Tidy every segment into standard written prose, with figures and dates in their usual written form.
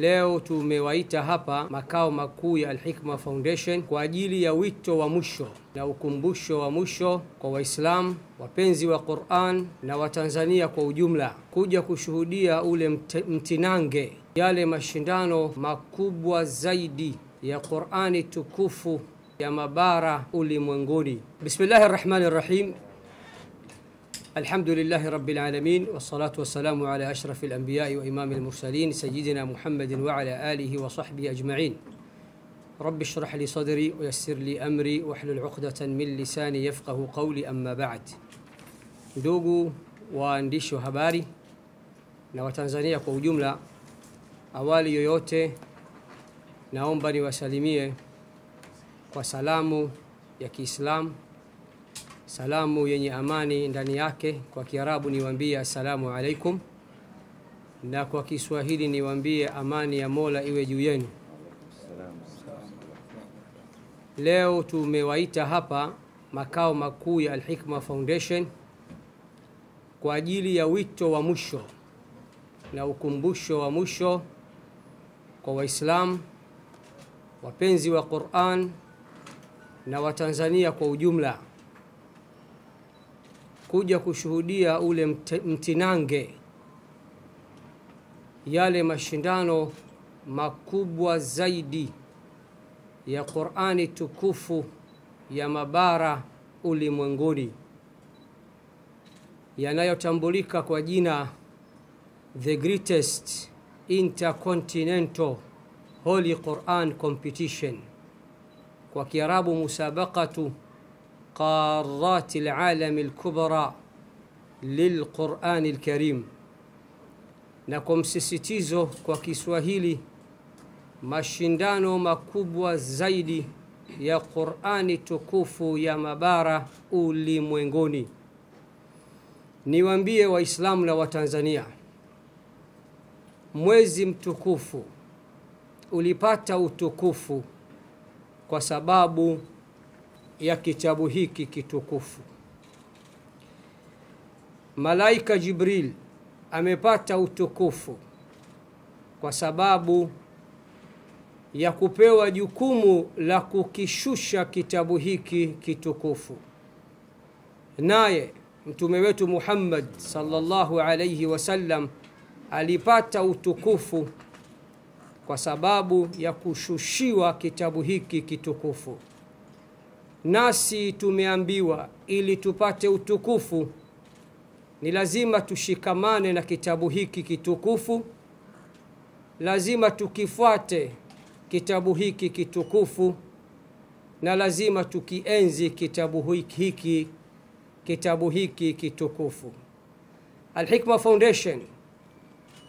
Leo tumewaita hapa makao makuu ya Al-Hikma Foundation kwa ajili ya wito wa mwisho na ukumbusho wa mwisho kwa Waislamu, wapenzi wa Qur'an na Watanzania kwa ujumla kuja kushuhudia ule mtinange, yale mashindano makubwa zaidi ya Qur'ani tukufu ya mabara ulimwenguni. Bismillahirrahmanirrahim. Alhamdulillahi Rabbil Alamin, wassalatu wassalamu ala ashrafil anbiya'i wa imamil mursalin sayyidina Muhammadin wa ala alihi wa sahbihi ajma'in. Rabbi shrah li sadri wa yassir li amri wahlul 'uqdatan min lisani yafqahu qawli, amma ba'd. Ndugu waandishi wa habari na Watanzania kwa ujumla, awali yoyote naomba niwasalimie kwa salamu ya Kiislamu, salamu yenye amani ndani yake. Kwa Kiarabu niwaambie assalamu alaikum, na kwa Kiswahili niwaambie amani ya Mola iwe juu yenu. Leo tumewaita hapa makao makuu ya Al-Hikma Foundation kwa ajili ya wito wa mwisho na ukumbusho wa mwisho kwa Waislamu, wapenzi wa Qur'an na Watanzania kwa ujumla kuja kushuhudia ule mtinange, yale mashindano makubwa zaidi ya Qur'ani tukufu ya mabara ulimwenguni yanayotambulika kwa jina The Greatest Intercontinental Holy Quran Competition, kwa Kiarabu musabaqatu قارات العالم الكبرى للقرآن الكريم, na kwa msisitizo kwa Kiswahili mashindano makubwa zaidi ya Qur'ani tukufu ya mabara ulimwenguni. Niwaambie Waislamu na Watanzania, mwezi mtukufu ulipata utukufu kwa sababu ya kitabu hiki kitukufu. Malaika Jibril amepata utukufu kwa sababu ya kupewa jukumu la kukishusha kitabu hiki kitukufu. Naye mtume wetu Muhammad sallallahu alayhi wasallam alipata utukufu kwa sababu ya kushushiwa kitabu hiki kitukufu. Nasi tumeambiwa ili tupate utukufu ni lazima tushikamane na kitabu hiki kitukufu, lazima tukifuate kitabu hiki kitukufu, na lazima tukienzi kitabu hiki kitukufu. Al-Hikma Foundation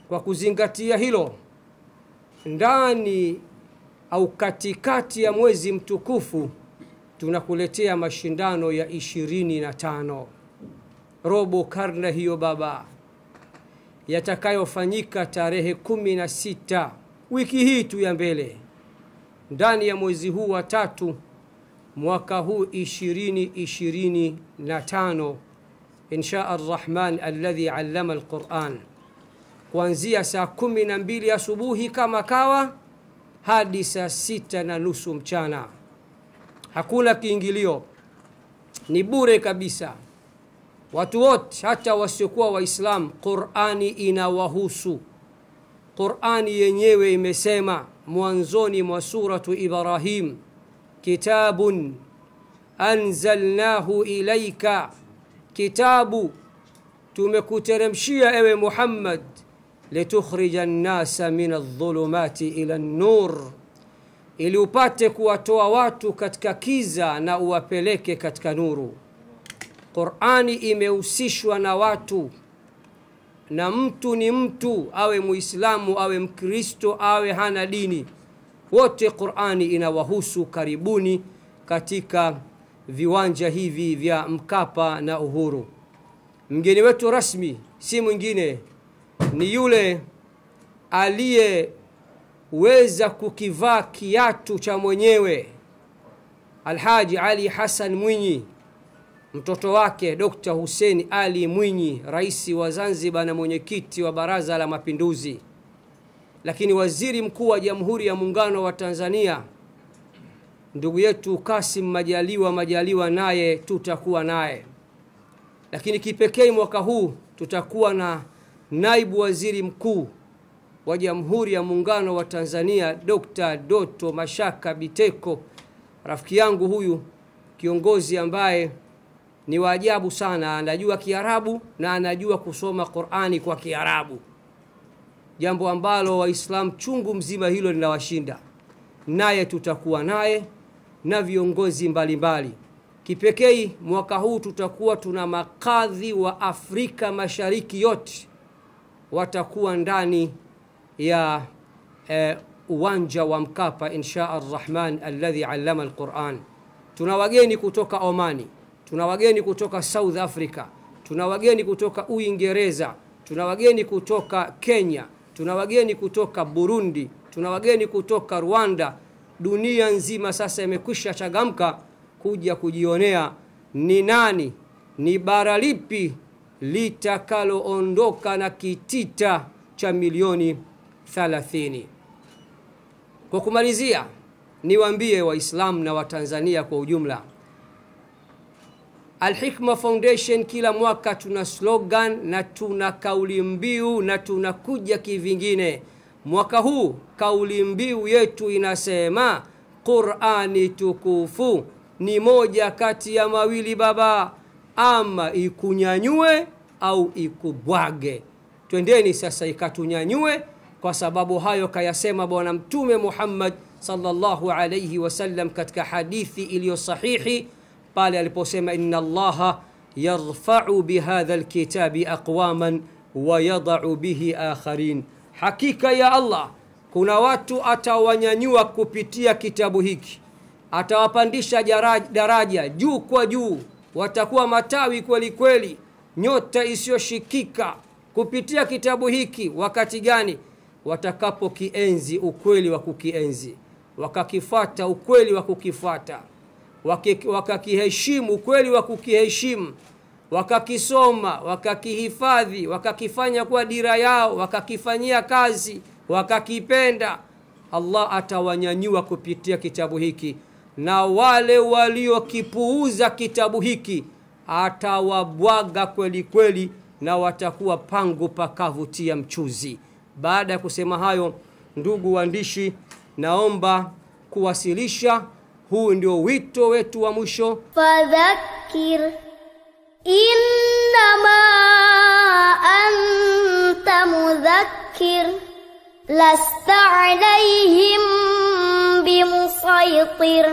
kwa kuzingatia hilo, ndani au katikati ya mwezi mtukufu tunakuletea mashindano ya 25 robo karne hiyo baba, yatakayofanyika tarehe 16 wiki hii tu ya mbele, ndani ya mwezi huu wa 3 mwaka huu 2025, insha ar-Rahman alladhi allama al-Quran, kuanzia saa 12 asubuhi kama kawa hadi saa 6:30 mchana. Hakuna kiingilio, ni bure kabisa. Watu wote hata wasiokuwa Waislamu Qur'ani inawahusu. Qur'ani yenyewe imesema mwanzoni mwa suratu Ibrahim, kitabun anzalnahu ilaika, kitabu tumekuteremshia ewe Muhammad, litukhrija an-nasa min adh-dhulumati ila an-nur, ili upate kuwatoa watu katika kiza na uwapeleke katika nuru. Qur'ani imehusishwa na watu, na mtu ni mtu, awe Muislamu awe Mkristo awe hana dini, wote Qur'ani inawahusu. Karibuni katika viwanja hivi vya Mkapa na Uhuru. Mgeni wetu rasmi si mwingine, ni yule aliyeweza kukivaa kiatu cha mwenyewe, Alhaji Ali Hassan Mwinyi, mtoto wake Dr. Hussein Ali Mwinyi, rais wa Zanzibar na mwenyekiti wa Baraza la Mapinduzi. lakini waziri mkuu wa Jamhuri ya Muungano wa Tanzania ndugu yetu Kassim Majaliwa naye tutakuwa naye. Lakini kipekee mwaka huu tutakuwa na naibu waziri mkuu wa Jamhuri ya Muungano wa Tanzania Dr. Doto Mashaka Biteko. Rafiki yangu huyu, kiongozi ambaye ni wa ajabu sana, anajua Kiarabu na anajua kusoma Qur'ani kwa Kiarabu, jambo ambalo Waislamu chungu mzima hilo linawashinda. Naye tutakuwa naye na viongozi mbalimbali. Kipekee mwaka huu tutakuwa tuna makadhi wa Afrika Mashariki yote watakuwa ndani ya uwanja wa Mkapa insha Ar-Rahman alladhi allama al-Qur'an. Tuna wageni kutoka Omani, tuna wageni kutoka South Africa, tuna wageni kutoka Uingereza, tuna wageni kutoka Kenya, tuna wageni kutoka Burundi, tuna wageni kutoka Rwanda. Dunia nzima sasa imekwisha changamka kuja kujionea ni nani, ni bara lipi litakaloondoka na kitita cha milioni 30. Kwa kumalizia, niwaambie Waislamu na Watanzania kwa ujumla, Al-Hikma Foundation kila mwaka tuna slogan na tuna kauli mbiu na tunakuja kivingine. Mwaka huu kauli mbiu yetu inasema Qur'ani tukufu ni moja kati ya mawili baba, ama ikunyanyue au ikubwage. Twendeni sasa ikatunyanyue, kwa sababu hayo kayasema Bwana Mtume Muhammad sallallahu alayhi wasallam katika hadithi iliyo sahihi pale aliposema inna Allaha yarfa'u bihadha alkitabi aqwaman wa yad'u bihi akharin. Hakika ya Allah kuna watu atawanyanyua kupitia kitabu hiki, atawapandisha daraja juu kwa juu, watakuwa matawi kweli kweli, nyota isiyoshikika kupitia kitabu hiki. Wakati gani? Watakapo kienzi ukweli wa kukienzi, wakakifuata ukweli wa kukifuata, wakakiheshimu ukweli wa kukiheshimu, wakakisoma, wakakihifadhi, wakakifanya kwa dira yao, wakakifanyia kazi, wakakipenda. Allah atawanyanyua kupitia kitabu hiki, na wale waliokipuuza kitabu hiki atawabwaga kweli kweli, na watakuwa pangu pakavutia mchuzi. Baada ya kusema hayo, ndugu waandishi, naomba kuwasilisha, huu ndio wito wetu wa mwisho. Fadhakkir innama anta mudhakkir lasta alayhim bimusaytir.